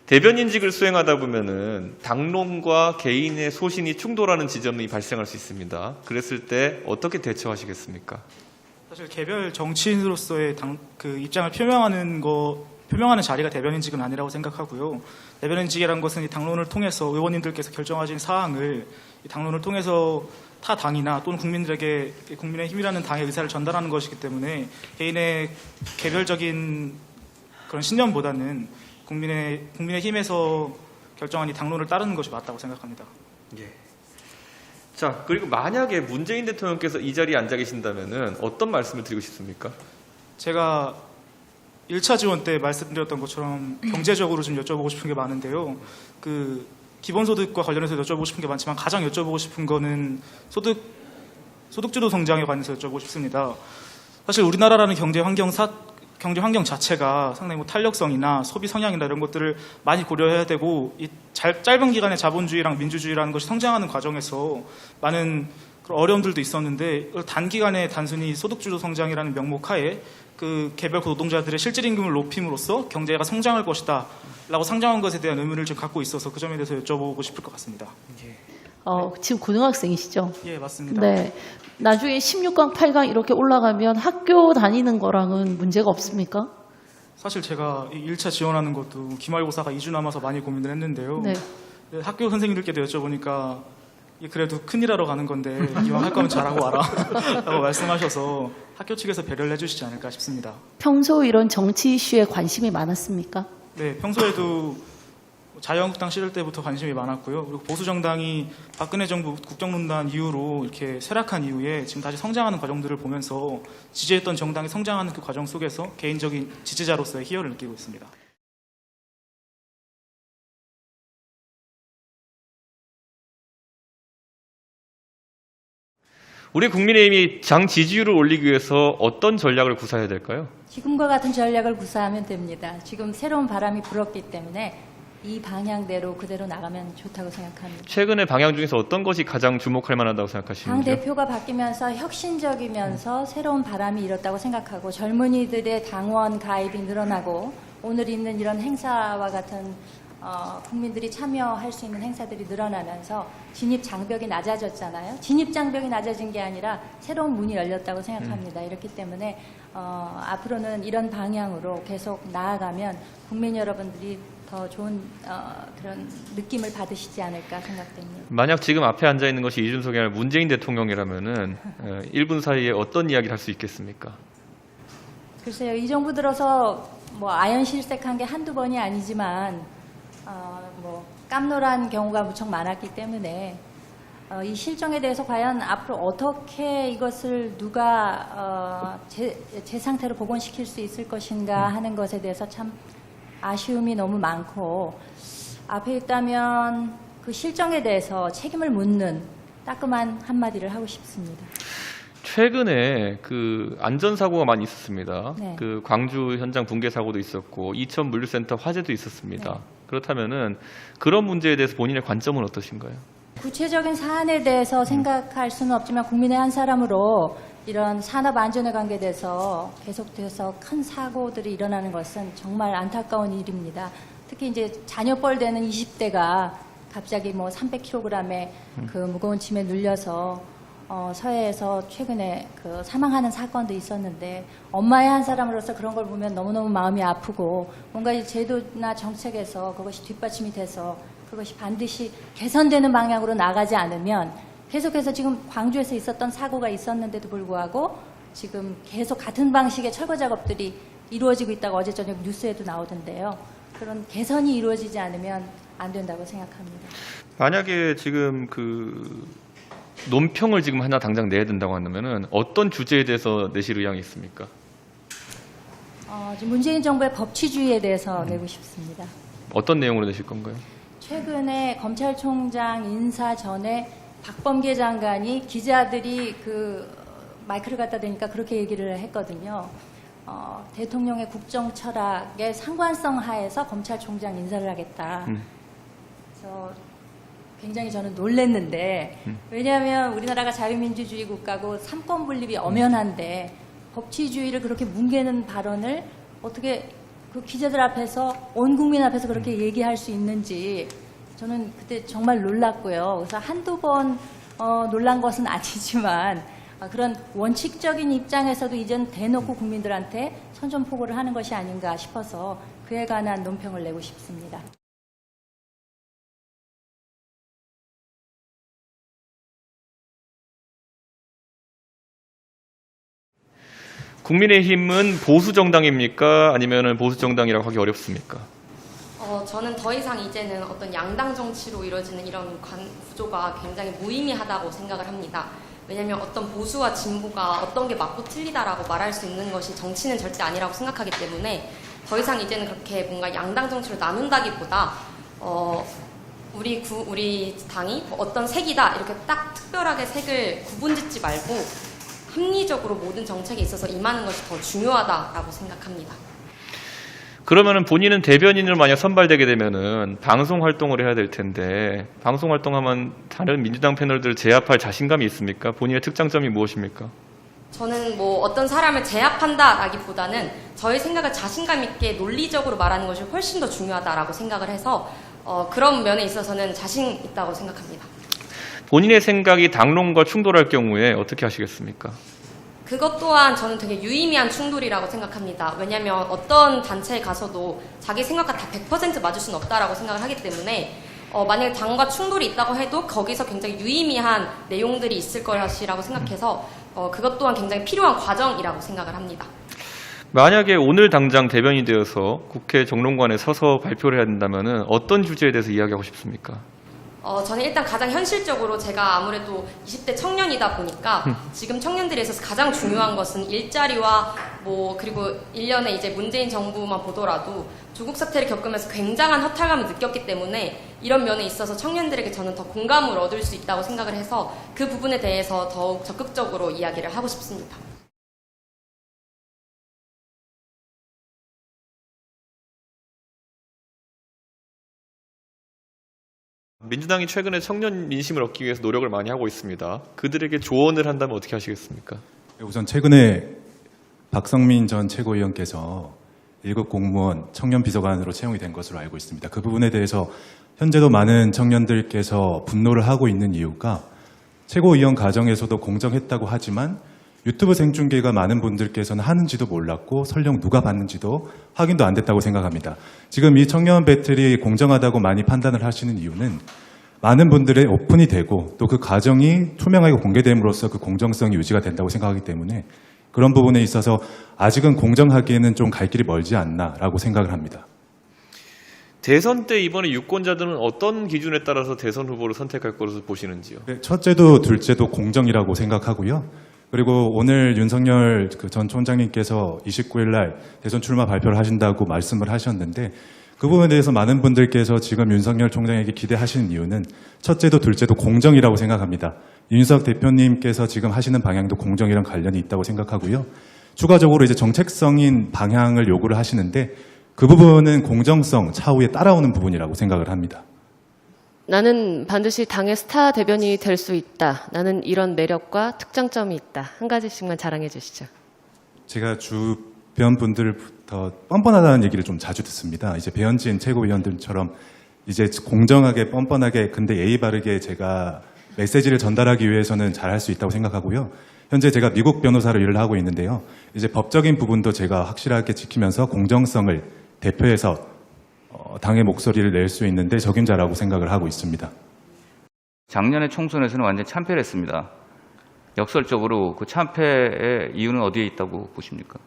대변인직을 수행하다 보면은 당론과 개인의 소신이 충돌하는 지점이 발생할 수 있습니다. 그랬을 때 어떻게 대처하시겠습니까? 사실 개별 정치인으로서의 그 입장을 표명하는 자리가 대변인직은 아니라고 생각하고요. 대변인직이라는 것은 이 당론을 통해서 의원님들께서 결정하신 사항을 이 당론을 통해서 타 당이나 또는 국민들에게 국민의힘이라는 당의 의사를 전달하는 것이기 때문에 개인의 개별적인 그런 신념보다는 국민의힘에서 결정한 이 당론을 따르는 것이 맞다고 생각합니다. 예. 자, 그리고 만약에 문재인 대통령께서 이 자리에 앉아 계신다면은 어떤 말씀을 드리고 싶습니까? 제가 1차 지원 때 말씀드렸던 것처럼 경제적으로 좀 여쭤보고 싶은 게 많은데요. 그 기본소득과 관련해서 여쭤보고 싶은 게 많지만 가장 여쭤보고 싶은 거는 소득주도 성장에 관해서 여쭤보고 싶습니다. 사실 우리나라라는 경제 환경 자체가 상당히 뭐 탄력성이나 소비 성향이나 이런 것들을 많이 고려해야 되고 이 짧은 기간에 자본주의랑 민주주의라는 것이 성장하는 과정에서 많은 그런 어려움들도 있었는데 단기간에 단순히 소득주도 성장이라는 명목 하에 그 개별 노동자들의 실질 임금을 높임으로써 경제가 성장할 것이다 라고 상정한 것에 대한 의문을 좀 갖고 있어서 그 점에 대해서 여쭤보고 싶을 것 같습니다. 지금 고등학생이시죠? 예, 맞습니다. 네. 나중에 16강, 8강 이렇게 올라가면 학교 다니는 거랑은 문제가 없습니까? 사실 제가 1차 지원하는 것도 기말고사가 2주 남아서 많이 고민을 했는데요. 네. 학교 선생님들께도 여쭤보니까 그래도 큰일하러 가는 건데 이왕 할 거면 잘하고 와라 라고 말씀하셔서 학교 측에서 배려를 해주시지 않을까 싶습니다. 평소 이런 정치 이슈에 관심이 많았습니까? 네, 평소에도 자유한국당 시절 때부터 관심이 많았고요. 그리고 보수정당이 박근혜 정부 국정농단 이후로 이렇게 쇠락한 이후에 지금 다시 성장하는 과정들을 보면서 지지했던 정당이 성장하는 그 과정 속에서 개인적인 지지자로서의 희열을 느끼고 있습니다. 우리 국민의힘이 당 지지율을 올리기 위해서 어떤 전략을 구사해야 될까요? 지금과 같은 전략을 구사하면 됩니다. 지금 새로운 바람이 불었기 때문에 이 방향대로 그대로 나가면 좋다고 생각합니다. 최근의 방향 중에서 어떤 것이 가장 주목할 만하다고 생각하시는지요? 당대표가 바뀌면서 혁신적이면서 새로운 바람이 일었다고 생각하고 젊은이들의 당원 가입이 늘어나고 오늘 있는 이런 행사와 같은 국민들이 참여할 수 있는 행사들이 늘어나면서 진입 장벽이 낮아졌잖아요. 진입 장벽이 낮아진 게 아니라 새로운 문이 열렸다고 생각합니다. 이렇기 때문에 앞으로는 이런 방향으로 계속 나아가면 국민 여러분들이 더 좋은 그런 느낌을 받으시지 않을까 생각됩니다. 만약 지금 앞에 앉아 있는 것이 이준석이 아니라 문재인 대통령이라면은 1분 사이에 어떤 이야기를 할 수 있겠습니까? 글쎄요, 이 정부 들어서 뭐 아연실색한 게 한두 번이 아니지만 뭐 깜놀한 경우가 무척 많았기 때문에 이 실정에 대해서 과연 앞으로 어떻게 이것을 누가 제 상태로 복원시킬 수 있을 것인가 하는 것에 대해서 참 아쉬움이 너무 많고 앞에 있다면 그 실정에 대해서 책임을 묻는 따끔한 한마디를 하고 싶습니다. 최근에 그 안전사고가 많이 있었습니다. 네. 그 광주 현장 붕괴 사고도 있었고 이천 물류센터 화재도 있었습니다. 네. 그렇다면은 그런 문제에 대해서 본인의 관점은 어떠신가요? 구체적인 사안에 대해서 생각할 수는 없지만 국민의 한 사람으로 이런 산업 안전에 관계돼서 계속돼서 큰 사고들이 일어나는 것은 정말 안타까운 일입니다. 특히 이제 자녀뻘 되는 20대가 갑자기 뭐 300kg의 그 무거운 짐에 눌려서 서해에서 최근에 그 사망하는 사건도 있었는데 엄마의 한 사람으로서 그런 걸 보면 너무너무 마음이 아프고 뭔가 이 제도나 정책에서 그것이 뒷받침이 돼서 그것이 반드시 개선되는 방향으로 나가지 않으면 계속해서 지금 광주에서 있었던 사고가 있었는데도 불구하고 지금 계속 같은 방식의 철거 작업들이 이루어지고 있다고 어제 저녁 뉴스에도 나오던데요. 그런 개선이 이루어지지 않으면 안 된다고 생각합니다. 만약에 지금 그 논평을 지금 하나 당장 내야 된다고 한다면은 어떤 주제에 대해서 내실 의향이 있습니까? 지금 문재인 정부의 법치주의에 대해서 내고 싶습니다. 어떤 내용으로 내실 건가요? 최근에 검찰총장 인사 전에 박범계 장관이 기자들이 그 마이크를 갖다 대니까 그렇게 얘기를 했거든요. 대통령의 국정 철학의 상관성 하에서 검찰총장 인사를 하겠다. 그래서 굉장히 저는 놀랐는데 왜냐하면 우리나라가 자유민주주의 국가고 삼권 분립이 엄연한데 법치주의를 그렇게 뭉개는 발언을 어떻게 그 기자들 앞에서 온 국민 앞에서 그렇게 얘기할 수 있는지 저는 그때 정말 놀랐고요. 그래서 한두 번 놀란 것은 아니지만 그런 원칙적인 입장에서도 이젠 대놓고 국민들한테 선전포고를 하는 것이 아닌가 싶어서 그에 관한 논평을 내고 싶습니다. 국민의힘은 보수 정당입니까? 아니면 보수 정당이라고 하기 어렵습니까? 저는 더 이상 이제는 어떤 양당 정치로 이루어지는 이런 구조가 굉장히 무의미하다고 생각을 합니다. 왜냐하면 어떤 보수와 진보가 어떤 게 맞고 틀리다라고 말할 수 있는 것이 정치는 절대 아니라고 생각하기 때문에 더 이상 이제는 그렇게 뭔가 양당 정치로 나눈다기보다 우리 당이 어떤 색이다 이렇게 딱 특별하게 색을 구분짓지 말고 합리적으로 모든 정책에 있어서 임하는 것이 더 중요하다라고 생각합니다. 그러면은 본인은 대변인으로 만약 선발되게 되면은 방송 활동을 해야 될 텐데 방송 활동하면 다른 민주당 패널들을 제압할 자신감이 있습니까? 본인의 특장점이 무엇입니까? 저는 뭐 어떤 사람을 제압한다라기보다는 저의 생각을 자신감 있게 논리적으로 말하는 것이 훨씬 더 중요하다라고 생각을 해서 그런 면에 있어서는 자신 있다고 생각합니다. 본인의 생각이 당론과 충돌할 경우에 어떻게 하시겠습니까? 그것 또한 저는 되게 유의미한 충돌이라고 생각합니다. 왜냐하면 어떤 단체에 가서도 자기 생각과 다 100% 맞을 수는 없다라고 생각을 하기 때문에 만약에 당과 충돌이 있다고 해도 거기서 굉장히 유의미한 내용들이 있을 것이라고 생각해서 그것 또한 굉장히 필요한 과정이라고 생각을 합니다. 만약에 오늘 당장 대변인이 되어서 국회 정론관에 서서 발표를 해야 된다면 어떤 주제에 대해서 이야기하고 싶습니까? 저는 일단 가장 현실적으로 제가 아무래도 20대 청년이다 보니까 지금 청년들에 있어서 가장 중요한 것은 일자리와 그리고 1년에 이제 문재인 정부만 보더라도 조국 사태를 겪으면서 굉장한 허탈감을 느꼈기 때문에 이런 면에 있어서 청년들에게 저는 더 공감을 얻을 수 있다고 생각을 해서 그 부분에 대해서 더욱 적극적으로 이야기를 하고 싶습니다. 민주당이 최근에 청년 민심을 얻기 위해서 노력을 많이 하고 있습니다. 그들에게 조언을 한다면 어떻게 하시겠습니까? 우선 최근에 박성민 전 최고위원께서 1급 공무원 청년 비서관으로 채용이 된 것으로 알고 있습니다. 그 부분에 대해서 현재도 많은 청년들께서 분노를 하고 있는 이유가 최고위원 과정에서도 공정했다고 하지만 유튜브 생중계가 많은 분들께서는 하는지도 몰랐고 설령 누가 봤는지도 확인도 안 됐다고 생각합니다. 지금 이 청년 배틀이 공정하다고 많이 판단을 하시는 이유는 많은 분들의 오픈이 되고 또 그 과정이 투명하게 공개됨으로써 그 공정성이 유지가 된다고 생각하기 때문에 그런 부분에 있어서 아직은 공정하기에는 좀 갈 길이 멀지 않나라고 생각을 합니다. 대선 때 이번에 유권자들은 어떤 기준에 따라서 대선 후보를 선택할 것으로 보시는지요? 첫째도 둘째도 공정이라고 생각하고요. 그리고 오늘 윤석열 전 총장님께서 29일 날 대선 출마 발표를 하신다고 말씀을 하셨는데 그 부분에 대해서 많은 분들께서 지금 윤석열 총장에게 기대하시는 이유는 첫째도 둘째도 공정이라고 생각합니다. 윤석 대표님께서 지금 하시는 방향도 공정이랑 관련이 있다고 생각하고요. 추가적으로 이제 정책성인 방향을 요구를 하시는데 그 부분은 공정성 차후에 따라오는 부분이라고 생각을 합니다. 나는 반드시 당의 스타 대변인이 될 수 있다. 나는 이런 매력과 특장점이 있다. 한 가지씩만 자랑해 주시죠. 제가 주변 분들부터 뻔뻔하다는 얘기를 좀 자주 듣습니다. 이제 배현진 최고위원들처럼 이제 공정하게 뻔뻔하게 근데 예의 바르게 제가 메시지를 전달하기 위해서는 잘할 수 있다고 생각하고요. 현재 제가 미국 변호사로 일을 하고 있는데요. 이제 법적인 부분도 제가 확실하게 지키면서 공정성을 대표해서 당의 목소리를 낼 수 있는데 적임자라고 생각을 하고 있습니다. 작년에 총선에서는 완전히 참패를 했습니다. 역설적으로 그 참패의 이유는 어디에 있다고 보십니까?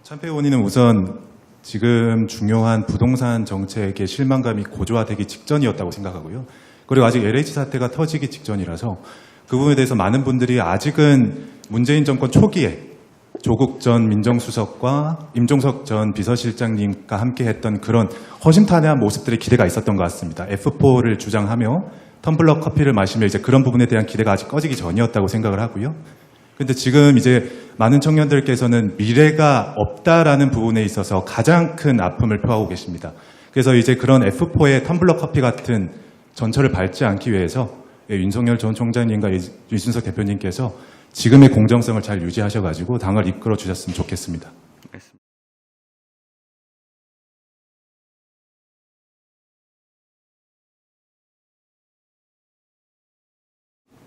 참패 원인은 우선 지금 중요한 부동산 정책의 실망감이 고조화되기 직전이었다고 생각하고요. 그리고 아직 LH 사태가 터지기 직전이라서 그 부분에 대해서 많은 분들이 아직은 문재인 정권 초기에 조국 전 민정수석과 임종석 전 비서실장님과 함께 했던 그런 허심탄회한 모습들의 기대가 있었던 것 같습니다. F4를 주장하며 텀블러 커피를 마시며 이제 그런 부분에 대한 기대가 아직 꺼지기 전이었다고 생각을 하고요. 근데 지금 이제 많은 청년들께서는 미래가 없다라는 부분에 있어서 가장 큰 아픔을 표하고 계십니다. 그래서 이제 그런 F4의 텀블러 커피 같은 전철을 밟지 않기 위해서 윤석열 전 총장님과 이준석 대표님께서 지금의 공정성을 잘 유지하셔가지고 당을 이끌어 주셨으면 좋겠습니다.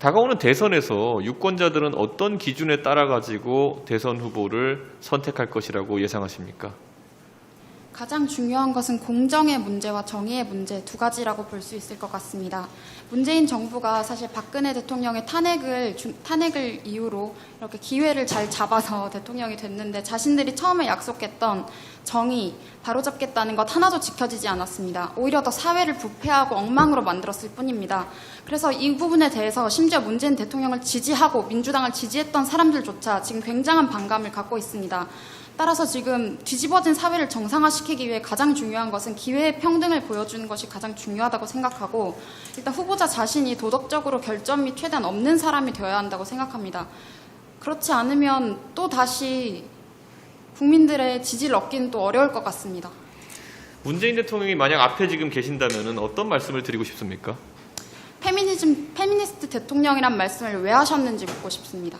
다가오는 대선에서 유권자들은 어떤 기준에 따라 가지고 대선 후보를 선택할 것이라고 예상하십니까? 가장 중요한 것은 공정의 문제와 정의의 문제 두 가지라고 볼 수 있을 것 같습니다. 문재인 정부가 사실 박근혜 대통령의 탄핵을 이유로 이렇게 기회를 잘 잡아서 대통령이 됐는데 자신들이 처음에 약속했던 정의, 바로잡겠다는 것 하나도 지켜지지 않았습니다. 오히려 더 사회를 부패하고 엉망으로 만들었을 뿐입니다. 그래서 이 부분에 대해서 심지어 문재인 대통령을 지지하고 민주당을 지지했던 사람들조차 지금 굉장한 반감을 갖고 있습니다. 따라서 지금 뒤집어진 사회를 정상화시키기 위해 가장 중요한 것은 기회의 평등을 보여주는 것이 가장 중요하다고 생각하고 일단 후보자 자신이 도덕적으로 결점 및 최대한 없는 사람이 되어야 한다고 생각합니다. 그렇지 않으면 또 다시 국민들의 지지를 얻기는 또 어려울 것 같습니다. 문재인 대통령이 만약 앞에 지금 계신다면 어떤 말씀을 드리고 싶습니까? 페미니스트 대통령이란 말씀을 왜 하셨는지 묻고 싶습니다.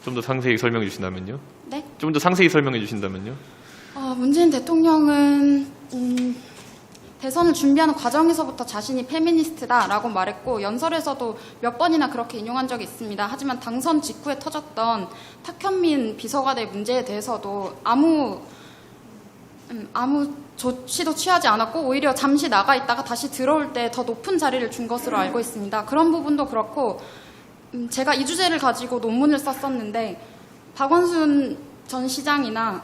좀 더 상세히 설명해 주신다면요? 네? 좀 더 상세히 설명해 주신다면요? 문재인 대통령은 대선을 준비하는 과정에서부터 자신이 페미니스트다라고 말했고 연설에서도 몇 번이나 그렇게 인용한 적이 있습니다. 하지만 당선 직후에 터졌던 탁현민 비서관의 문제에 대해서도 아무 조치도 취하지 않았고 오히려 잠시 나가 있다가 다시 들어올 때 더 높은 자리를 준 것으로 알고 있습니다. 그런 부분도 그렇고 제가 이 주제를 가지고 논문을 썼었는데 박원순 전 시장이나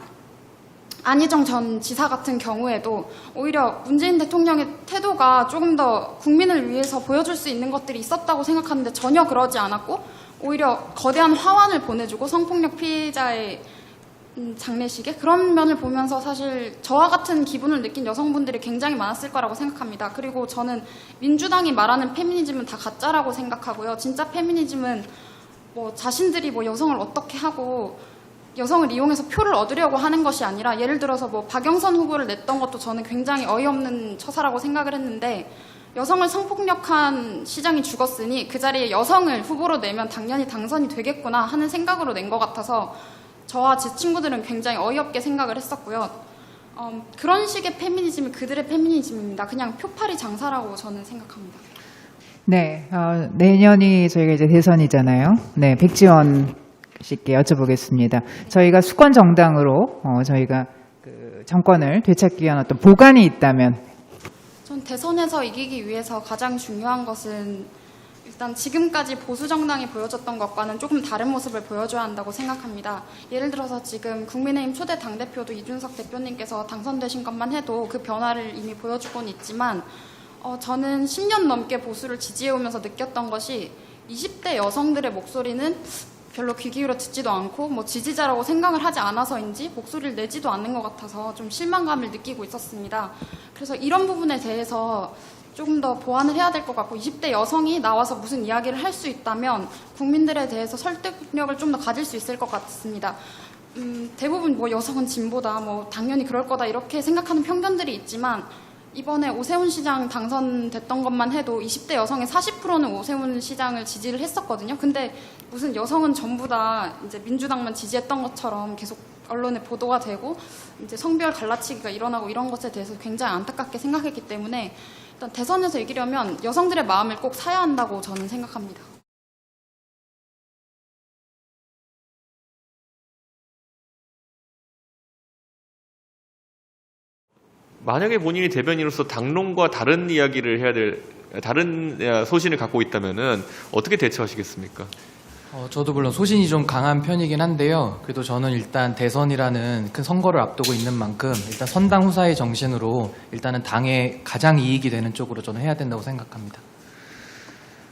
안희정 전 지사 같은 경우에도 오히려 문재인 대통령의 태도가 조금 더 국민을 위해서 보여줄 수 있는 것들이 있었다고 생각하는데 전혀 그러지 않았고 오히려 거대한 화환을 보내주고 성폭력 피해자의 장례식에 그런 면을 보면서 사실 저와 같은 기분을 느낀 여성분들이 굉장히 많았을 거라고 생각합니다. 그리고 저는 민주당이 말하는 페미니즘은 다 가짜라고 생각하고요. 진짜 페미니즘은 뭐 자신들이 뭐 여성을 어떻게 하고 여성을 이용해서 표를 얻으려고 하는 것이 아니라 예를 들어서 뭐 박영선 후보를 냈던 것도 저는 굉장히 어이없는 처사라고 생각을 했는데 여성을 성폭력한 시장이 죽었으니 그 자리에 여성을 후보로 내면 당연히 당선이 되겠구나 하는 생각으로 낸 것 같아서 저와 제 친구들은 굉장히 어이없게 생각을 했었고요. 그런 식의 페미니즘이 그들의 페미니즘입니다. 그냥 표팔이 장사라고 저는 생각합니다. 네, 내년이 저희가 이제 대선이잖아요. 네, 백지원 씨께 여쭤보겠습니다. 저희가 수권 정당으로 저희가 그 정권을 되찾기 위한 어떤 보관이 있다면? 전 대선에서 이기기 위해서 가장 중요한 것은 일단 지금까지 보수 정당이 보여줬던 것과는 조금 다른 모습을 보여줘야 한다고 생각합니다. 예를 들어서 지금 국민의힘 초대 당대표도 이준석 대표님께서 당선되신 것만 해도 그 변화를 이미 보여주고는 있지만 저는 10년 넘게 보수를 지지해오면서 느꼈던 것이 20대 여성들의 목소리는 별로 귀 기울여 듣지도 않고 뭐 지지자라고 생각을 하지 않아서인지 목소리를 내지도 않는 것 같아서 좀 실망감을 느끼고 있었습니다. 그래서 이런 부분에 대해서 조금 더 보완을 해야 될 것 같고 20대 여성이 나와서 무슨 이야기를 할 수 있다면 국민들에 대해서 설득력을 좀 더 가질 수 있을 것 같습니다. 대부분 뭐 여성은 진보다 뭐 당연히 그럴 거다 이렇게 생각하는 편견들이 있지만 이번에 오세훈 시장 당선됐던 것만 해도 20대 여성의 40%는 오세훈 시장을 지지를 했었거든요. 근데 무슨 여성은 전부 다 이제 민주당만 지지했던 것처럼 계속 언론에 보도가 되고 이제 성별 갈라치기가 일어나고 이런 것에 대해서 굉장히 안타깝게 생각했기 때문에 일단 대선에서 이기려면 여성들의 마음을 꼭 사야 한다고 저는 생각합니다. 만약에 본인이 대변인으로서 당론과 다른 이야기를 해야 될 다른 소신을 갖고 있다면은 어떻게 대처하시겠습니까? 저도 물론 소신이 좀 강한 편이긴 한데요. 그래도 저는 일단 대선이라는 큰 선거를 앞두고 있는 만큼 일단 선당 후사의 정신으로 일단은 당에 가장 이익이 되는 쪽으로 저는 해야 된다고 생각합니다.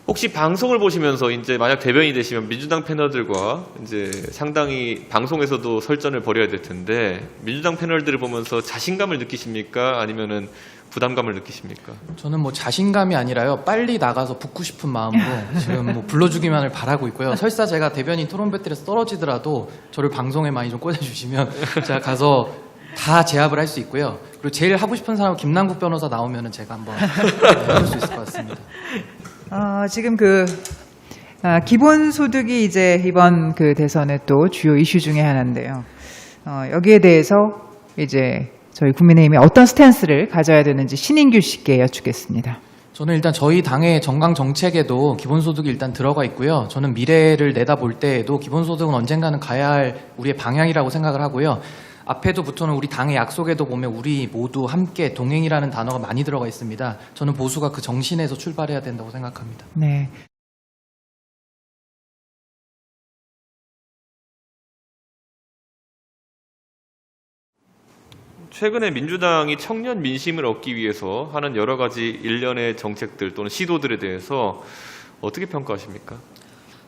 혹시 방송을 보시면서 이제 만약 대변인이 되시면 민주당 패널들과 이제 상당히 방송에서도 설전을 벌여야 될 텐데 민주당 패널들을 보면서 자신감을 느끼십니까? 아니면은 부담감을 느끼십니까? 저는 뭐 자신감이 아니라요. 빨리 나가서 붙고 싶은 마음으로 지금 뭐 불러주기만을 바라고 있고요. 설사 제가 대변인 토론 배틀에서 떨어지더라도 저를 방송에 많이 좀 꽂아주시면 제가 가서 다 제압을 할 수 있고요. 그리고 제일 하고 싶은 사람 김남국 변호사 나오면은 제가 한번 해볼 수 있을 것 같습니다. 지금 기본소득이 이제 이번 그 대선의 또 주요 이슈 중에 하나인데요. 여기에 대해서 이제 저희 국민의힘이 어떤 스탠스를 가져야 되는지 신인규 씨께 여쭙겠습니다. 저는 일단 저희 당의 정강 정책에도 기본소득이 일단 들어가 있고요. 저는 미래를 내다볼 때에도 기본소득은 언젠가는 가야 할 우리의 방향이라고 생각을 하고요. 앞에도 붙어는 우리 당의 약속에도 보면 우리 모두 함께 동행이라는 단어가 많이 들어가 있습니다. 저는 보수가 그 정신에서 출발해야 된다고 생각합니다. 네. 최근에 민주당이 청년 민심을 얻기 위해서 하는 여러 가지 일련의 정책들 또는 시도들에 대해서 어떻게 평가하십니까?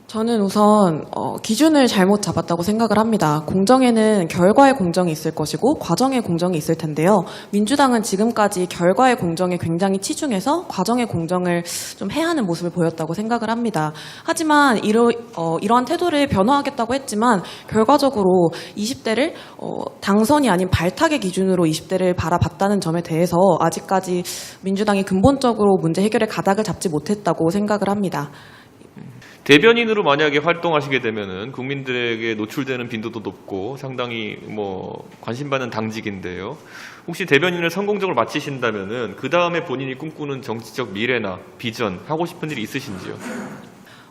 저는 우선 기준을 잘못 잡았다고 생각을 합니다. 공정에는 결과의 공정이 있을 것이고 과정의 공정이 있을 텐데요. 민주당은 지금까지 결과의 공정에 굉장히 치중해서 과정의 공정을 좀 해하는 모습을 보였다고 생각을 합니다. 하지만 이러한 태도를 변화하겠다고 했지만 결과적으로 20대를 당선이 아닌 발탁의 기준으로 20대를 바라봤다는 점에 대해서 아직까지 민주당이 근본적으로 문제 해결의 가닥을 잡지 못했다고 생각을 합니다. 대변인으로 만약에 활동하시게 되면은 국민들에게 노출되는 빈도도 높고 상당히 관심받는 당직인데요. 혹시 대변인을 성공적으로 마치신다면은 그 다음에 본인이 꿈꾸는 정치적 미래나 비전 하고 싶은 일이 있으신지요?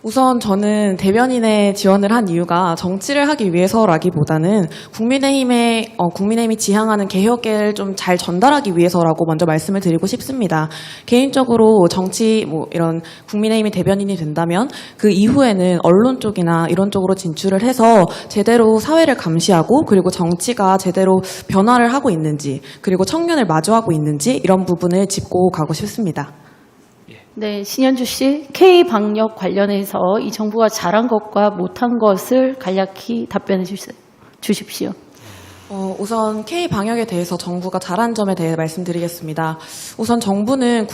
우선 저는 대변인에 지원을 한 이유가 정치를 하기 위해서라기보다는 국민의힘이 지향하는 개혁을 좀 잘 전달하기 위해서라고 먼저 말씀을 드리고 싶습니다. 개인적으로 정치 이런 국민의힘이 대변인이 된다면 그 이후에는 언론 쪽이나 이런 쪽으로 진출을 해서 제대로 사회를 감시하고 그리고 정치가 제대로 변화를 하고 있는지 그리고 청년을 마주하고 있는지 이런 부분을 짚고 가고 싶습니다. 네, 신현주 씨, K방역 관련해서 이 정부가 잘한 것과 못한 것을 간략히 답변해 주십시오. 우선 K방역에 대해서 정부가 잘한 점에 대해 말씀드리겠습니다. 우선 정부는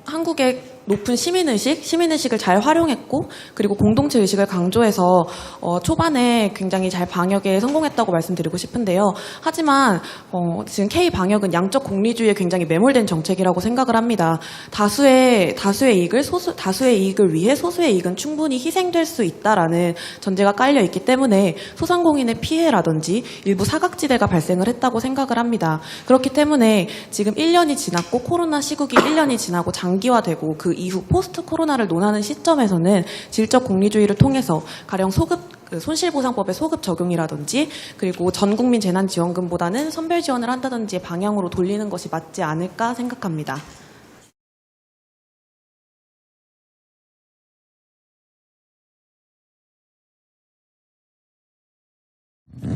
한국의 높은 시민의식을 잘 활용했고 그리고 공동체 의식을 강조해서 초반에 굉장히 잘 방역에 성공했다고 말씀드리고 싶은데요. 하지만 지금 K방역은 양적 공리주의에 굉장히 매몰된 정책이라고 생각을 합니다. 다수의 이익을 위해 소수의 이익은 충분히 희생될 수 있다라는 전제가 깔려 있기 때문에 소상공인의 피해라든지 일부 사각지대가 발생을 했다고 생각을 합니다. 그렇기 때문에 지금 1년이 지났고 코로나 시국이 1년이 지나고 장기화되고 그 이후 포스트 코로나를 논하는 시점에서는 질적 공리주의를 통해서 가령 손실보상법의 소급 적용이라든지 그리고 전국민 재난지원금보다는 선별 지원을 한다든지 방향으로 돌리는 것이 맞지 않을까 생각합니다.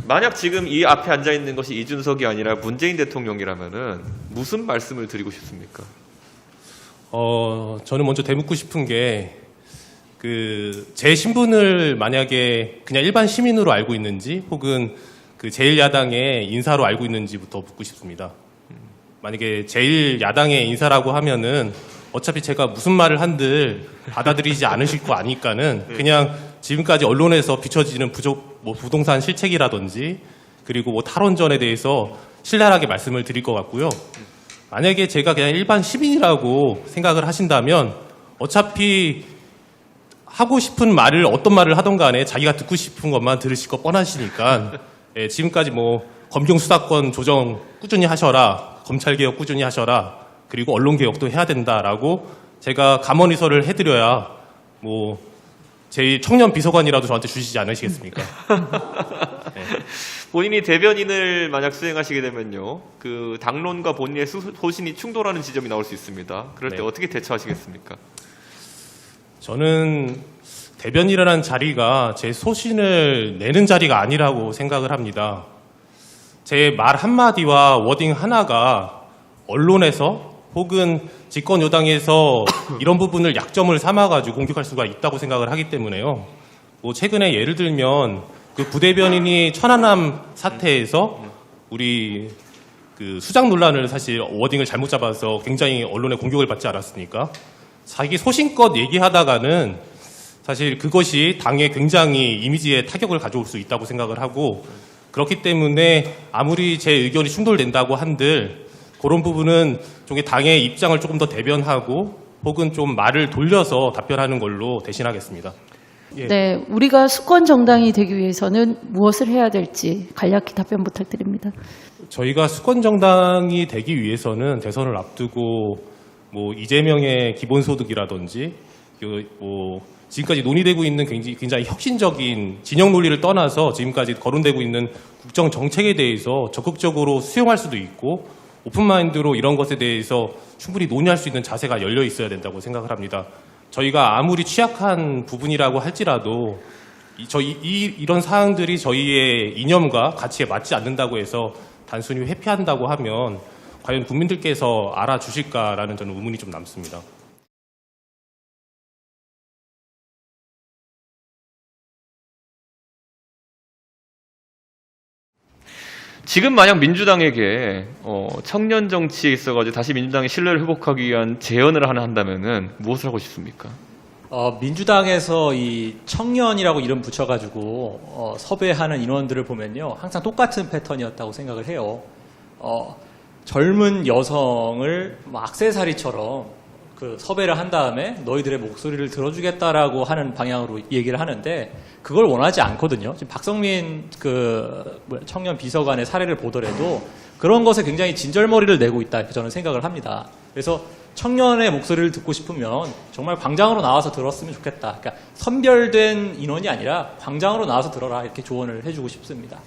만약 지금 이 앞에 앉아 있는 것이 이준석이 아니라 문재인 대통령이라면은 무슨 말씀을 드리고 싶습니까? 저는 먼저 되묻고 싶은 게, 제 신분을 만약에 그냥 일반 시민으로 알고 있는지, 혹은 그 제1야당의 인사로 알고 있는지부터 묻고 싶습니다. 만약에 제1야당의 인사라고 하면은 어차피 제가 무슨 말을 한들 받아들이지 않으실 거 아니까는 그냥 지금까지 언론에서 비춰지는 부동산 실책이라든지 그리고 탈원전에 대해서 신랄하게 말씀을 드릴 것 같고요. 만약에 제가 그냥 일반 시민이라고 생각을 하신다면 어차피 하고 싶은 말을 어떤 말을 하던 간에 자기가 듣고 싶은 것만 들으실 거 뻔하시니까 지금까지 검경 수사권 조정 꾸준히 하셔라, 검찰개혁 꾸준히 하셔라, 그리고 언론개혁도 해야 된다라고 제가 감언의설을 해드려야 제 청년 비서관이라도 저한테 주시지 않으시겠습니까? 네. 본인이 대변인을 만약 수행하시게 되면요, 그 당론과 본인의 소신이 충돌하는 지점이 나올 수 있습니다. 그럴 때 어떻게 대처하시겠습니까? 저는 대변인이라는 자리가 제 소신을 내는 자리가 아니라고 생각을 합니다. 제 말 한마디와 워딩 하나가 언론에서 혹은 집권 여당에서 이런 부분을 약점을 삼아가지고 공격할 수가 있다고 생각을 하기 때문에요. 최근에 예를 들면 그 부대변인이 천안함 사태에서 우리 수장 논란을 사실 워딩을 잘못 잡아서 굉장히 언론의 공격을 받지 않았습니까? 자기 소신껏 얘기하다가는 사실 그것이 당에 굉장히 이미지에 타격을 가져올 수 있다고 생각을 하고, 그렇기 때문에 아무리 제 의견이 충돌된다고 한들 그런 부분은 당의 입장을 조금 더 대변하고 혹은 좀 말을 돌려서 답변하는 걸로 대신하겠습니다. 예. 네, 우리가 수권 정당이 되기 위해서는 무엇을 해야 될지 간략히 답변 부탁드립니다. 저희가 수권 정당이 되기 위해서는 대선을 앞두고 뭐 이재명의 기본소득이라든지 뭐 지금까지 논의되고 있는 굉장히 혁신적인 진영 논리를 떠나서 지금까지 거론되고 있는 국정 정책에 대해서 적극적으로 수용할 수도 있고 오픈마인드로 이런 것에 대해서 충분히 논의할 수 있는 자세가 열려 있어야 된다고 생각을 합니다. 저희가 아무리 취약한 부분이라고 할지라도 이런 사항들이 저희의 이념과 가치에 맞지 않는다고 해서 단순히 회피한다고 하면 과연 국민들께서 알아주실까라는 저는 의문이 좀 남습니다. 지금 만약 민주당에게 청년 정치에 있어가지고 다시 민주당의 신뢰를 회복하기 위한 제언을 하나 한다면은 무엇을 하고 싶습니까? 민주당에서 이 청년이라고 이름 붙여가지고 섭외하는 인원들을 보면요, 항상 똑같은 패턴이었다고 생각을 해요. 젊은 여성을 악세사리처럼 그 섭외를 한 다음에 너희들의 목소리를 들어주겠다라고 하는 방향으로 얘기를 하는데 그걸 원하지 않거든요. 지금 박성민 청년 비서관의 사례를 보더라도 그런 것에 굉장히 진절머리를 내고 있다 이렇게 저는 생각을 합니다. 그래서 청년의 목소리를 듣고 싶으면 정말 광장으로 나와서 들었으면 좋겠다. 그러니까 선별된 인원이 아니라 광장으로 나와서 들어라 이렇게 조언을 해주고 싶습니다.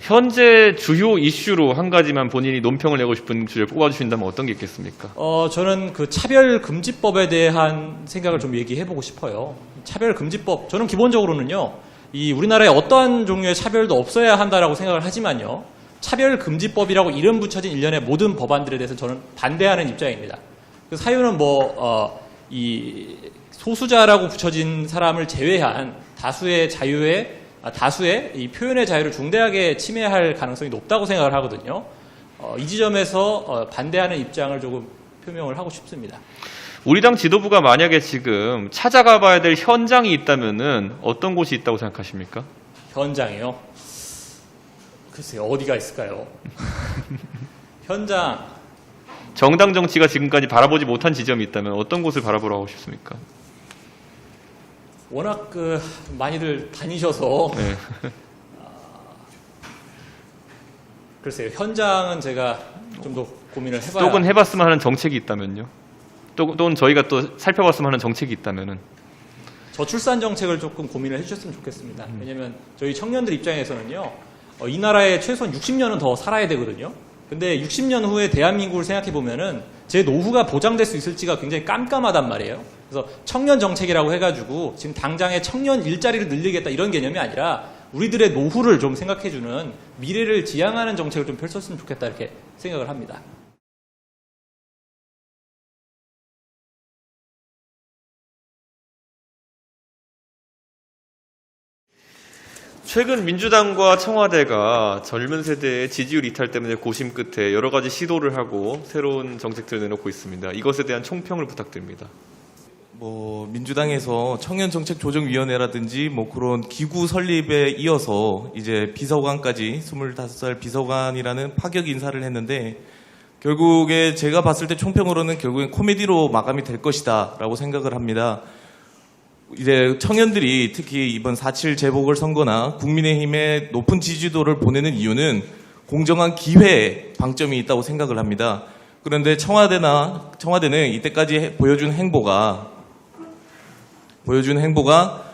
현재 주요 이슈로 한 가지만 본인이 논평을 내고 싶은 주제를 뽑아주신다면 어떤 게 있겠습니까? 저는 그 차별금지법에 대한 생각을 좀 얘기해보고 싶어요. 차별금지법, 저는 기본적으로는요, 이 우리나라에 어떠한 종류의 차별도 없어야 한다라고 생각을 하지만요, 차별금지법이라고 이름 붙여진 일련의 모든 법안들에 대해서 저는 반대하는 입장입니다. 그 사유는 이 소수자라고 붙여진 사람을 제외한 다수의 이 표현의 자유를 중대하게 침해할 가능성이 높다고 생각을 하거든요. 이 지점에서 반대하는 입장을 조금 표명을 하고 싶습니다. 우리 당 지도부가 만약에 지금 찾아가 봐야 될 현장이 있다면은 어떤 곳이 있다고 생각하십니까? 현장이요? 글쎄요, 어디가 있을까요? 현장. 정당 정치가 지금까지 바라보지 못한 지점이 있다면 어떤 곳을 바라보러 하고 싶습니까? 워낙 많이들 다니셔서 네. 글쎄요, 현장은 제가 좀 더 고민을 해봐야. 또는 해봤으면 하는 정책이 있다면요? 또는 저희가 또 살펴봤으면 하는 정책이 있다면은? 저출산 정책을 조금 고민을 해주셨으면 좋겠습니다. 왜냐하면 저희 청년들 입장에서는요, 이 나라에 최소한 60년은 더 살아야 되거든요. 근데 60년 후에 대한민국을 생각해 보면은 제 노후가 보장될 수 있을지가 굉장히 깜깜하단 말이에요. 그래서 청년 정책이라고 해가지고 지금 당장에 청년 일자리를 늘리겠다 이런 개념이 아니라 우리들의 노후를 좀 생각해주는 미래를 지향하는 정책을 좀 펼쳤으면 좋겠다 이렇게 생각을 합니다. 최근 민주당과 청와대가 젊은 세대의 지지율 이탈 때문에 고심 끝에 여러 가지 시도를 하고 새로운 정책들을 내놓고 있습니다. 이것에 대한 총평을 부탁드립니다. 민주당에서 청년정책조정위원회라든지 그런 기구 설립에 이어서 이제 비서관까지 25살 비서관이라는 파격 인사를 했는데 결국에 제가 봤을 때 총평으로는 결국엔 코미디로 마감이 될 것이다라고 생각을 합니다. 이제 청년들이 특히 이번 4.7 재보궐선거나 국민의힘의 높은 지지도를 보내는 이유는 공정한 기회에 방점이 있다고 생각을 합니다. 그런데 청와대는 이때까지 보여준 행보가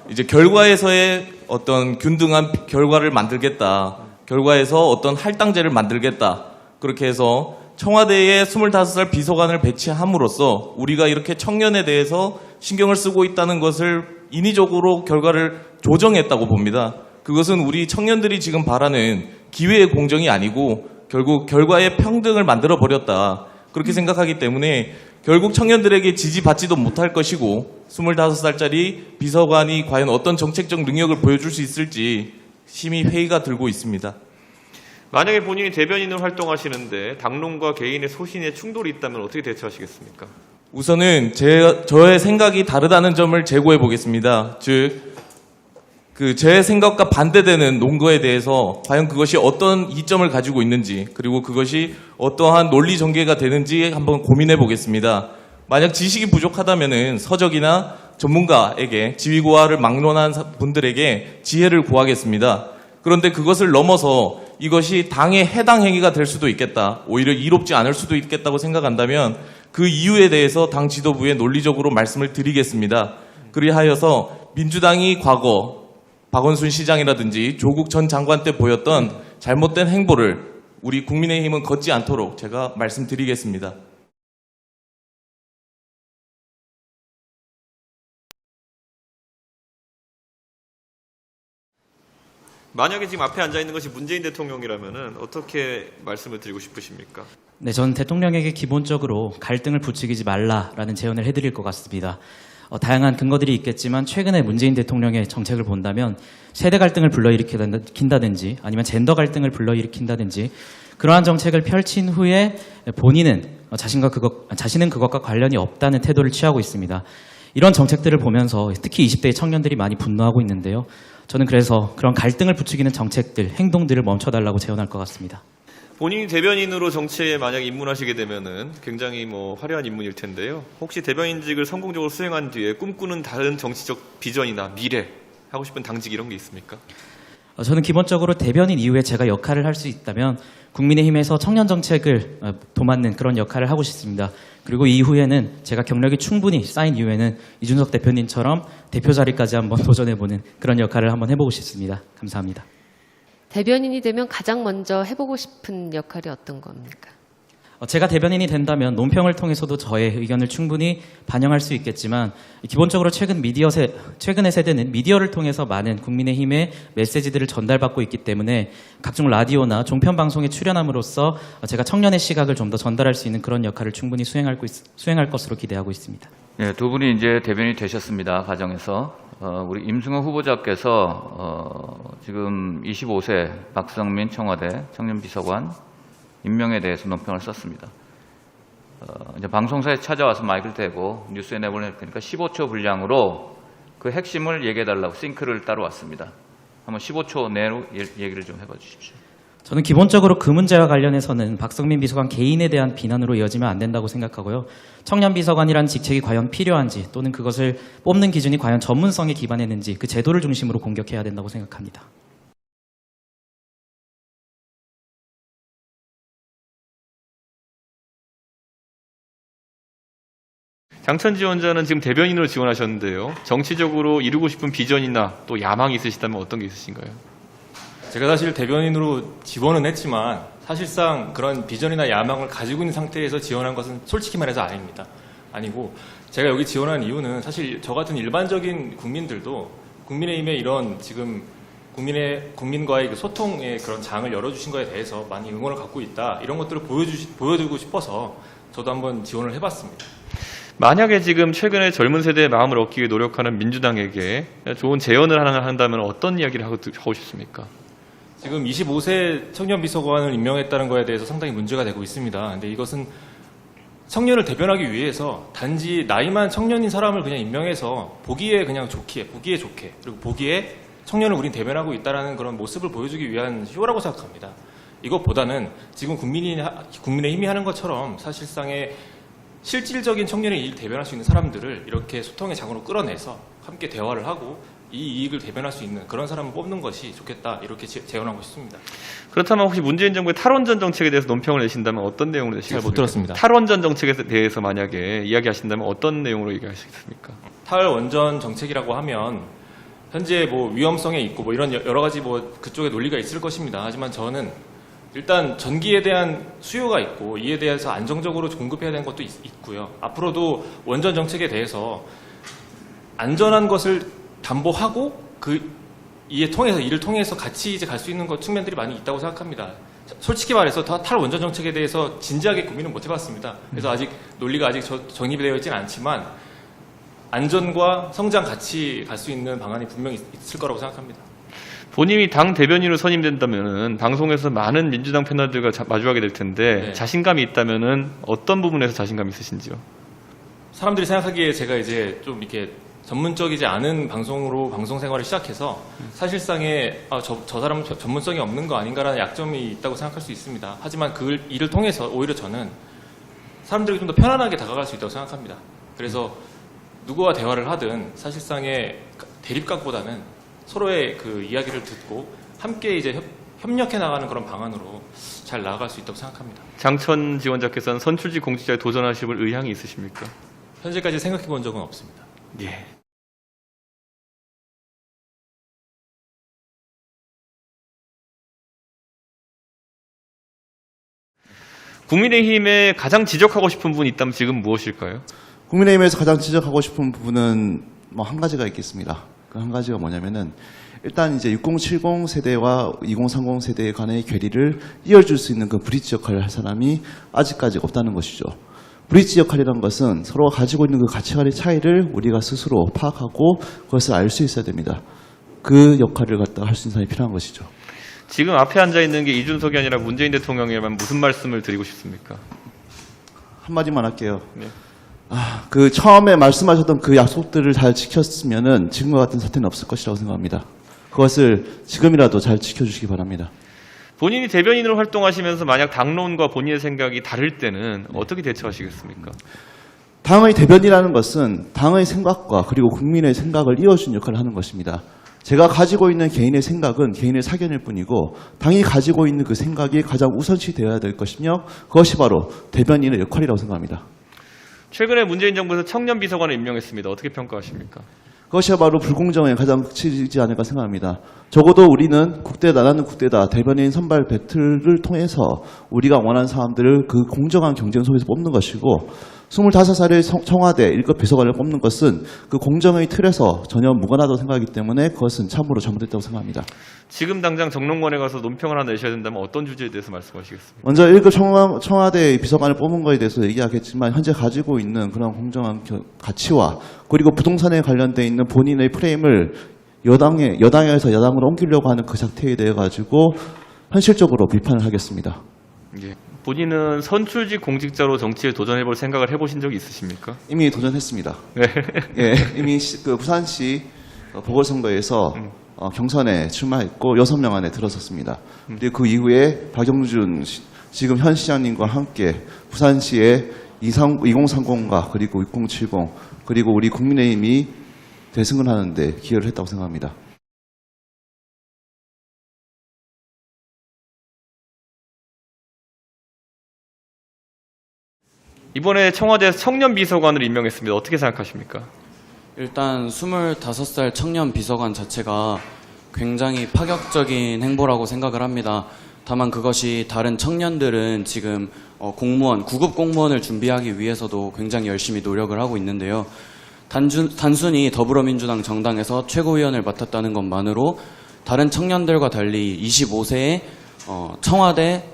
이제 결과에서의 어떤 균등한 결과를 만들겠다. 결과에서 어떤 할당제를 만들겠다. 그렇게 해서 청와대에 25살 비서관을 배치함으로써 우리가 이렇게 청년에 대해서 신경을 쓰고 있다는 것을 인위적으로 결과를 조정했다고 봅니다. 그것은 우리 청년들이 지금 바라는 기회의 공정이 아니고 결국 결과의 평등을 만들어버렸다. 그렇게 생각하기 때문에 결국 청년들에게 지지받지도 못할 것이고 25살짜리 비서관이 과연 어떤 정책적 능력을 보여줄 수 있을지 심히 회의가 들고 있습니다. 만약에 본인이 대변인으로 활동하시는데 당론과 개인의 소신에 충돌이 있다면 어떻게 대처하시겠습니까? 우선은 저의 생각이 다르다는 점을 제고해 보겠습니다. 즉, 제 생각과 반대되는 논거에 대해서 과연 그것이 어떤 이점을 가지고 있는지 그리고 그것이 어떠한 논리 전개가 되는지 한번 고민해 보겠습니다. 만약 지식이 부족하다면은 서적이나 전문가에게 지위고하를 막론한 분들에게 지혜를 구하겠습니다. 그런데 그것을 넘어서 이것이 당의 해당 행위가 될 수도 있겠다. 오히려 이롭지 않을 수도 있겠다고 생각한다면 그 이유에 대해서 당 지도부에 논리적으로 말씀을 드리겠습니다. 그리하여서 민주당이 과거 박원순 시장이라든지 조국 전 장관 때 보였던 잘못된 행보를 우리 국민의힘은 걷지 않도록 제가 말씀드리겠습니다. 만약에 지금 앞에 앉아 있는 것이 문재인 대통령이라면은 어떻게 말씀을 드리고 싶으십니까? 네, 전 대통령에게 기본적으로 갈등을 부추기지 말라라는 제언을 해드릴 것 같습니다. 다양한 근거들이 있겠지만 최근에 문재인 대통령의 정책을 본다면 세대 갈등을 불러일으킨다든지 아니면 젠더 갈등을 불러일으킨다든지 그러한 정책을 펼친 후에 본인은 자신은 그것과 관련이 없다는 태도를 취하고 있습니다. 이런 정책들을 보면서 특히 20대의 청년들이 많이 분노하고 있는데요. 저는 그래서 그런 갈등을 부추기는 정책들, 행동들을 멈춰달라고 제언할 것 같습니다. 본인이 대변인으로 정치에 만약 입문하시게 되면은 굉장히 화려한 입문일 텐데요. 혹시 대변인직을 성공적으로 수행한 뒤에 꿈꾸는 다른 정치적 비전이나 미래, 하고 싶은 당직 이런 게 있습니까? 저는 기본적으로 대변인 이후에 제가 역할을 할 수 있다면 국민의힘에서 청년 정책을 도맡는 그런 역할을 하고 싶습니다. 그리고 이후에는 제가 경력이 충분히 쌓인 이후에는 이준석 대표님처럼 대표 자리까지 한번 도전해보는 그런 역할을 한번 해보고 싶습니다. 감사합니다. 대변인이 되면 가장 먼저 해보고 싶은 역할이 어떤 겁니까? 제가 대변인이 된다면 논평을 통해서도 저의 의견을 충분히 반영할 수 있겠지만 기본적으로 최근의 세대는 미디어를 통해서 많은 국민의힘의 메시지들을 전달받고 있기 때문에 각종 라디오나 종편 방송에 출연함으로써 제가 청년의 시각을 좀 더 전달할 수 있는 그런 역할을 충분히 수행할 것으로 기대하고 있습니다. 네, 두 분이 이제 대변인이 되셨습니다. 가정에서 우리 임승호 후보자께서 지금 25세 박성민 청와대 청년비서관 임명에 대해서 논평을 썼습니다. 이제 방송사에 찾아와서 마이크를 대고 뉴스에 내보낼 테니까 15초 분량으로 그 핵심을 얘기해달라고 싱크를 따로 왔습니다. 한번 15초 내로 얘기를 좀 해봐 주십시오. 저는 기본적으로 그 문제와 관련해서는 박성민 비서관 개인에 대한 비난으로 이어지면 안 된다고 생각하고요. 청년 비서관이라는 직책이 과연 필요한지 또는 그것을 뽑는 기준이 과연 전문성에 기반했는지 그 제도를 중심으로 공격해야 된다고 생각합니다. 장천 지원자는 지금 대변인으로 지원하셨는데요. 정치적으로 이루고 싶은 비전이나 또 야망이 있으시다면 어떤 게 있으신가요? 제가 사실 대변인으로 지원은 했지만 사실상 그런 비전이나 야망을 가지고 있는 상태에서 지원한 것은 솔직히 말해서 아닙니다. 아니고 제가 여기 지원한 이유는 사실 저 같은 일반적인 국민들도 국민의힘의 이런 지금 국민과의 그 소통의 그런 장을 열어주신 거에 대해서 많이 응원을 갖고 있다. 이런 것들을 보여주고 싶어서 저도 한번 지원을 해봤습니다. 만약에 지금 최근에 젊은 세대의 마음을 얻기 위해 노력하는 민주당에게 좋은 제언을 하나 한다면 어떤 이야기를 하고 싶습니까? 지금 25세 청년 비서관을 임명했다는 거에 대해서 상당히 문제가 되고 있습니다. 근데 이것은 청년을 대변하기 위해서 단지 나이만 청년인 사람을 그냥 임명해서 보기에 좋게 그리고 보기에 청년을 우린 대변하고 있다는 그런 모습을 보여주기 위한 쇼라고 생각합니다. 이것보다는 지금 국민의힘이 하는 것처럼 사실상의 실질적인 청년의 이익을 대변할 수 있는 사람들을 이렇게 소통의 장으로 끌어내서 함께 대화를 하고 이 이익을 대변할 수 있는 그런 사람을 뽑는 것이 좋겠다 이렇게 제언하고 싶습니다. 그렇다면 혹시 문재인 정부의 탈원전 정책에 대해서 논평을 내신다면 어떤 내용으로 내시겠습니까? 잘 못 들었습니다. 탈원전 정책에 대해서 만약에 이야기하신다면 어떤 내용으로 얘기하시겠습니까? 탈원전 정책이라고 하면 현재 위험성에 있고 이런 여러 가지 그쪽에 논리가 있을 것입니다. 하지만 저는 일단 전기에 대한 수요가 있고 이에 대해서 안정적으로 공급해야 되는 것도 있고요. 앞으로도 원전 정책에 대해서 안전한 것을 담보하고 이를 통해서 같이 이제 갈 수 있는 측면들이 많이 있다고 생각합니다. 솔직히 말해서 탈원전 정책에 대해서 진지하게 고민은 못 해봤습니다. 그래서 아직 논리가 정립이 되어 있지는 않지만 안전과 성장 같이 갈 수 있는 방안이 분명히 있을 거라고 생각합니다. 본인이 당 대변인으로 선임된다면은 방송에서 많은 민주당 패널들과 마주하게 될 텐데 네. 자신감이 있다면은 어떤 부분에서 자신감이 있으신지요? 사람들이 생각하기에 제가 이제 좀 이렇게 전문적이지 않은 방송 생활을 시작해서 사실상의 저 사람은 전문성이 없는 거 아닌가라는 약점이 있다고 생각할 수 있습니다. 하지만 그 일을 통해서 오히려 저는 사람들에게 좀 더 편안하게 다가갈 수 있다고 생각합니다. 그래서 누구와 대화를 하든 사실상의 대립각보다는 서로의 그 이야기를 듣고 함께 이제 협력해 나가는 그런 방안으로 잘 나아갈 수 있다고 생각합니다. 장천 지원자께서는 선출직 공직자에 도전하실 의향이 있으십니까? 현재까지 생각해 본 적은 없습니다. 예. 국민의힘에 가장 지적하고 싶은 분이 있다면 지금 무엇일까요? 국민의힘에서 가장 지적하고 싶은 부분은 뭐 한 가지가 있겠습니다. 그 한 가지가 뭐냐면은 일단 이제 6070 세대와 2030 세대 간의 괴리를 이어줄 수 있는 그 브릿지 역할을 할 사람이 아직까지 없다는 것이죠. 브릿지 역할이라는 것은 서로 가지고 있는 그 가치관의 차이를 우리가 스스로 파악하고 그것을 알 수 있어야 됩니다. 그 역할을 갖다가 할 수 있는 사람이 필요한 것이죠. 지금 앞에 앉아 있는 게 이준석이 아니라 문재인 대통령이라면 무슨 말씀을 드리고 싶습니까? 한마디만 할게요. 네. 그 처음에 말씀하셨던 그 약속들을 잘 지켰으면은 지금과 같은 사태는 없을 것이라고 생각합니다. 그것을 지금이라도 잘 지켜주시기 바랍니다. 본인이 대변인으로 활동하시면서 만약 당론과 본인의 생각이 다를 때는 어떻게 대처하시겠습니까? 당의 대변이라는 것은 당의 생각과 그리고 국민의 생각을 이어주는 역할을 하는 것입니다. 제가 가지고 있는 개인의 생각은 개인의 사견일 뿐이고 당이 가지고 있는 그 생각이 가장 우선시 되어야 될 것이며 그것이 바로 대변인의 역할이라고 생각합니다. 최근에 문재인 정부에서 청년 비서관을 임명했습니다. 어떻게 평가하십니까? 그것이 바로 불공정에 가장 치지 않을까 생각합니다. 적어도 우리는 국대다, 나는 국대다, 대변인 선발 배틀을 통해서 우리가 원하는 사람들을 그 공정한 경쟁 속에서 뽑는 것이고 25살의 청와대 1급 비서관을 뽑는 것은 그 공정의 틀에서 전혀 무관하다고 생각하기 때문에 그것은 참으로 잘못됐다고 생각합니다. 지금 당장 정론관에 가서 논평을 하나 내셔야 된다면 어떤 주제에 대해서 말씀하시겠습니까? 먼저 1급 청와대 비서관을 뽑은 것에 대해서 얘기하겠지만 현재 가지고 있는 그런 공정한 가치와 그리고 부동산에 관련돼 있는 본인의 프레임을 여당에서 야당으로 옮기려고 하는 그 작태에 대해 가지고 현실적으로 비판을 하겠습니다. 예. 본인은 선출직 공직자로 정치에 도전해볼 생각을 해보신 적이 있으십니까? 이미 도전했습니다. 네. 예, 이미 그 부산시 보궐선거에서 경선에 출마했고 6명 안에 들어섰습니다. 그리고 그 이후에 박영준 지금 현 시장님과 함께 부산시의 2030과 그리고 6070 그리고 우리 국민의힘이 대승을 하는데 기여를 했다고 생각합니다. 이번에 청와대에서 청년 비서관을 임명했습니다. 어떻게 생각하십니까? 일단 25살 청년 비서관 자체가 굉장히 파격적인 행보라고 생각을 합니다. 다만 그것이 다른 청년들은 지금 공무원, 9급 공무원을 준비하기 위해서도 굉장히 열심히 노력을 하고 있는데요. 단순히 더불어민주당 정당에서 최고위원을 맡았다는 것만으로 다른 청년들과 달리 25세에 청와대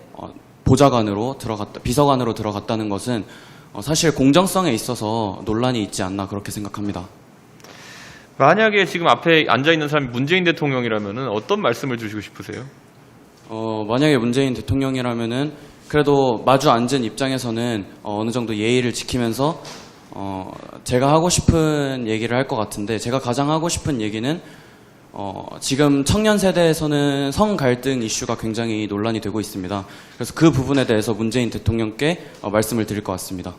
보좌관으로 비서관으로 들어갔다는 것은 사실 공정성에 있어서 논란이 있지 않나 그렇게 생각합니다. 만약에 지금 앞에 앉아있는 사람이 문재인 대통령이라면 어떤 말씀을 주시고 싶으세요? 만약에 문재인 대통령이라면은 그래도 마주 앉은 입장에서는 어느 정도 예의를 지키면서 제가 하고 싶은 얘기를 할 것 같은데 제가 가장 하고 싶은 얘기는 지금 청년 세대에서는 성 갈등 이슈가 굉장히 논란이 되고 있습니다. 그래서 그 부분에 대해서 문재인 대통령께 말씀을 드릴 것 같습니다.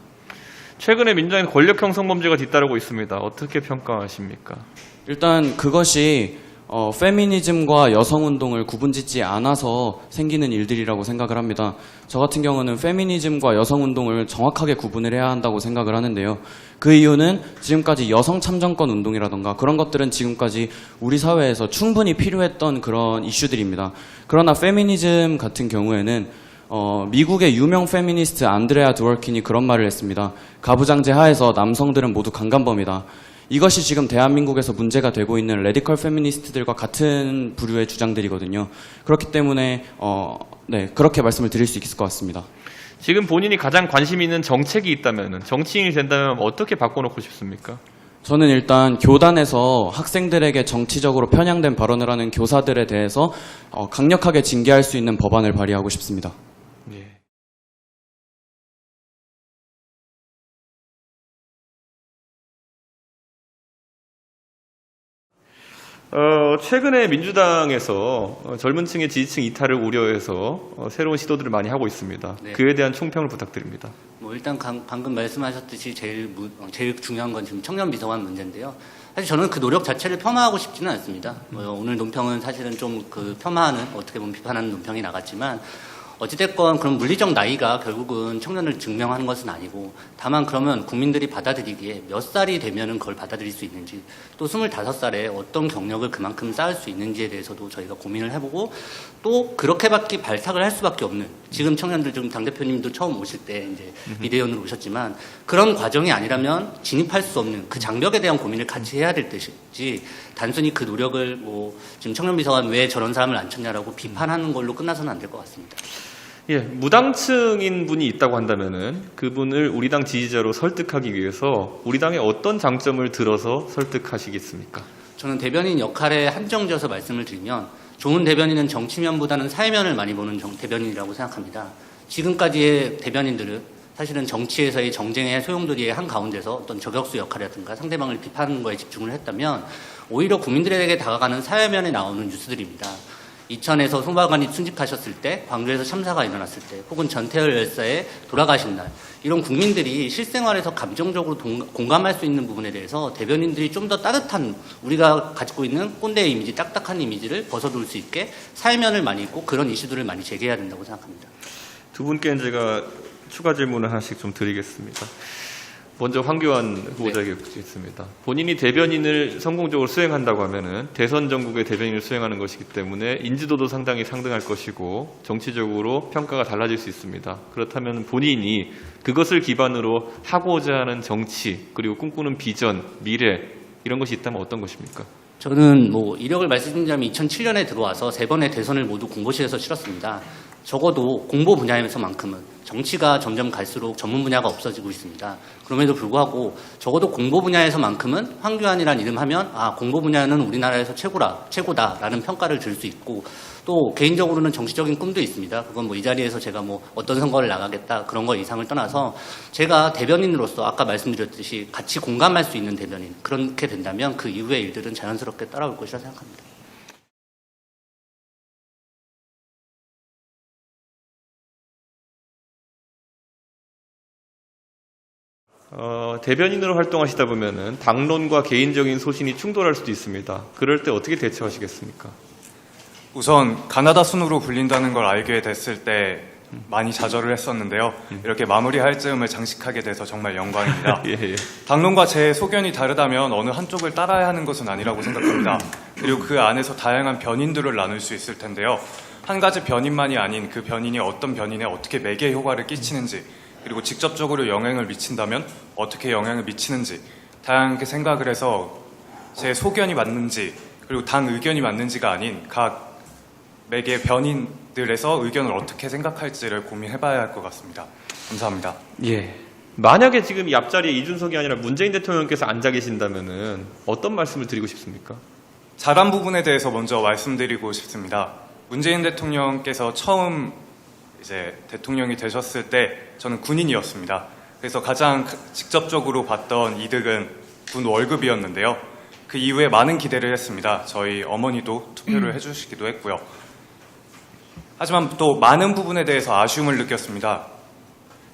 최근에 민주당에 권력 형성 범죄가 뒤따르고 있습니다. 어떻게 평가하십니까? 일단 그것이 페미니즘과 여성운동을 구분짓지 않아서 생기는 일들이라고 생각을 합니다. 저 같은 경우는 페미니즘과 여성운동을 정확하게 구분을 해야 한다고 생각을 하는데요. 그 이유는 지금까지 여성 참정권 운동이라던가 그런 것들은 지금까지 우리 사회에서 충분히 필요했던 그런 이슈들입니다. 그러나 페미니즘 같은 경우에는 미국의 유명 페미니스트 안드레아 드월킨이 그런 말을 했습니다. 가부장제 하에서 남성들은 모두 강간범이다. 이것이 지금 대한민국에서 문제가 되고 있는 레디컬 페미니스트들과 같은 부류의 주장들이거든요. 그렇기 때문에 네, 그렇게 말씀을 드릴 수 있을 것 같습니다. 지금 본인이 가장 관심 있는 정책이 있다면 정치인이 된다면 어떻게 바꿔놓고 싶습니까? 저는 일단 교단에서 학생들에게 정치적으로 편향된 발언을 하는 교사들에 대해서 강력하게 징계할 수 있는 법안을 발의하고 싶습니다. 예. 최근에 민주당에서 젊은 층의 지지층 이탈을 우려해서 새로운 시도들을 많이 하고 있습니다. 네. 그에 대한 총평을 부탁드립니다. 일단 방금 말씀하셨듯이 제일 중요한 건 지금 청년 비서관 문제인데요. 사실 저는 그 노력 자체를 폄하하고 싶지는 않습니다. 오늘 논평은 사실은 좀 그 폄하하는, 어떻게 보면 비판하는 논평이 나갔지만, 어찌됐건 그런 물리적 나이가 결국은 청년을 증명하는 것은 아니고, 다만 그러면 국민들이 받아들이기에 몇 살이 되면은 그걸 받아들일 수 있는지, 또 25살에 어떤 경력을 그만큼 쌓을 수 있는지에 대해서도 저희가 고민을 해보고, 또 그렇게밖에 발탁을 할 수밖에 없는, 지금 청년들, 지금 당대표님도 처음 오실 때 이제 비대위원으로 오셨지만, 그런 과정이 아니라면 진입할 수 없는 그 장벽에 대한 고민을 같이 해야 될 것이지, 단순히 그 노력을 뭐 지금 청년비서관 왜 저런 사람을 안 쳤냐라고 비판하는 걸로 끝나서는 안 될 것 같습니다. 예, 무당층인 분이 있다고 한다면은 그분을 우리 당 지지자로 설득하기 위해서 우리 당의 어떤 장점을 들어서 설득하시겠습니까? 저는 대변인 역할에 한정지어서 말씀을 드리면, 좋은 대변인은 정치면보다는 사회면을 많이 보는 대변인이라고 생각합니다. 지금까지의 대변인들은 사실은 정치에서의 정쟁의 소용돌이의 한가운데서 어떤 저격수 역할이라든가 상대방을 비판하는 거에 집중을 했다면, 오히려 국민들에게 다가가는 사회면에 나오는 뉴스들입니다. 이천에서 소방관이 순직하셨을 때, 광주에서 참사가 일어났을 때, 혹은 전태열 열사의 돌아가신 날, 이런 국민들이 실생활에서 감정적으로 공감할 수 있는 부분에 대해서 대변인들이 좀 더 따뜻한, 우리가 가지고 있는 꼰대의 이미지, 딱딱한 이미지를 벗어둘 수 있게 사회면을 많이 있고 그런 이슈들을 많이 제기해야 된다고 생각합니다. 두 분께 제가 추가 질문을 하나씩 좀 드리겠습니다. 먼저 황교안 후보자에게 여쭙겠습니다. 본인이 대변인을 성공적으로 수행한다고 하면은 대선 전국의 대변인을 수행하는 것이기 때문에 인지도도 상당히 상등할 것이고 정치적으로 평가가 달라질 수 있습니다. 그렇다면 본인이 그것을 기반으로 하고자 하는 정치, 그리고 꿈꾸는 비전, 미래, 이런 것이 있다면 어떤 것입니까? 저는 뭐 이력을 말씀드리자면 2007년에 들어와서 3번의 대선을 모두 공보실에서 치렀습니다. 적어도 공보 분야에서만큼은, 정치가 점점 갈수록 전문 분야가 없어지고 있습니다. 그럼에도 불구하고 적어도 공보 분야에서만큼은 황교안이라는 이름 하면, 아, 공보 분야는 우리나라에서 최고다라는 평가를 들 수 있고, 또 개인적으로는 정치적인 꿈도 있습니다. 그건 뭐 이 자리에서 제가 뭐 어떤 선거를 나가겠다 그런 거 이상을 떠나서, 제가 대변인으로서 아까 말씀드렸듯이 같이 공감할 수 있는 대변인, 그렇게 된다면 그 이후의 일들은 자연스럽게 따라올 것이라 생각합니다. 대변인으로 활동하시다 보면은 당론과 개인적인 소신이 충돌할 수도 있습니다. 그럴 때 어떻게 대처하시겠습니까? 우선 가나다 순으로 불린다는 걸 알게 됐을 때 많이 좌절을 했었는데요. 이렇게 마무리할 즈음을 장식하게 돼서 정말 영광입니다. 예. 당론과 제 소견이 다르다면 어느 한쪽을 따라야 하는 것은 아니라고 생각합니다. 그리고 그 안에서 다양한 변인들을 나눌 수 있을 텐데요. 한 가지 변인만이 아닌 그 변인이 어떤 변인에 어떻게 매개 효과를 끼치는지, 그리고 직접적으로 영향을 미친다면 어떻게 영향을 미치는지 다양하게 생각을 해서 제 소견이 맞는지, 그리고 당 의견이 맞는지가 아닌 각 매개 변인들에서 의견을 어떻게 생각할지를 고민해봐야 할 것 같습니다. 감사합니다. 예. 만약에 지금 이 앞자리에 이준석이 아니라 문재인 대통령께서 앉아 계신다면은 어떤 말씀을 드리고 싶습니까? 잘한 부분에 대해서 먼저 말씀드리고 싶습니다. 문재인 대통령께서 처음 이제 대통령이 되셨을 때 저는 군인이었습니다. 그래서 가장 직접적으로 봤던 이득은 군 월급이었는데요. 그 이후에 많은 기대를 했습니다. 저희 어머니도 투표를 해주시기도 했고요. 하지만 또 많은 부분에 대해서 아쉬움을 느꼈습니다.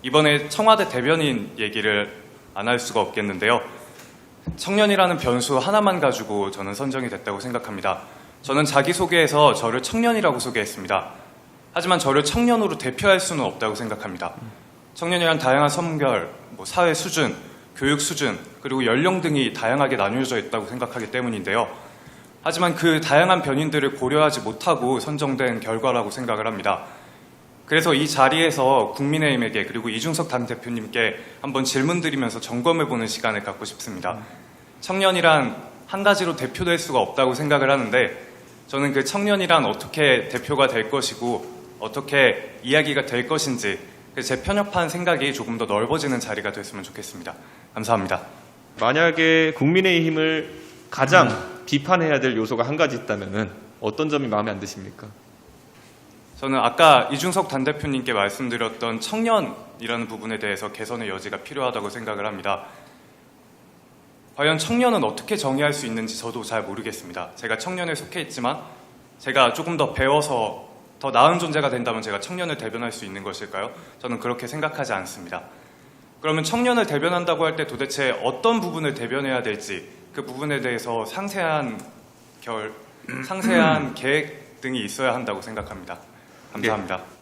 이번에 청와대 대변인 얘기를 안 할 수가 없겠는데요. 청년이라는 변수 하나만 가지고 저는 선정이 됐다고 생각합니다. 저는 자기소개에서 저를 청년이라고 소개했습니다. 하지만 저를 청년으로 대표할 수는 없다고 생각합니다. 청년이란 다양한 성별, 사회 수준, 교육 수준, 그리고 연령 등이 다양하게 나뉘어져 있다고 생각하기 때문인데요. 하지만 그 다양한 변인들을 고려하지 못하고 선정된 결과라고 생각을 합니다. 그래서 이 자리에서 국민의힘에게, 그리고 이준석 당대표님께 한번 질문드리면서 점검해보는 시간을 갖고 싶습니다. 청년이란 한 가지로 대표될 수가 없다고 생각을 하는데, 저는 그 청년이란 어떻게 대표가 될 것이고 어떻게 이야기가 될 것인지, 제 편협한 생각이 조금 더 넓어지는 자리가 됐으면 좋겠습니다. 감사합니다. 만약에 국민의힘을 가장 비판해야 될 요소가 한 가지 있다면은 어떤 점이 마음에 안 드십니까? 저는 아까 이준석 당대표님께 말씀드렸던 청년이라는 부분에 대해서 개선의 여지가 필요하다고 생각을 합니다. 과연 청년은 어떻게 정의할 수 있는지 저도 잘 모르겠습니다. 제가 청년에 속해 있지만 제가 조금 더 배워서 더 나은 존재가 된다면 제가 청년을 대변할 수 있는 것일까요? 저는 그렇게 생각하지 않습니다. 그러면 청년을 대변한다고 할 때 도대체 어떤 부분을 대변해야 될지 그 부분에 대해서 상세한 계획 등이 있어야 한다고 생각합니다. 감사합니다.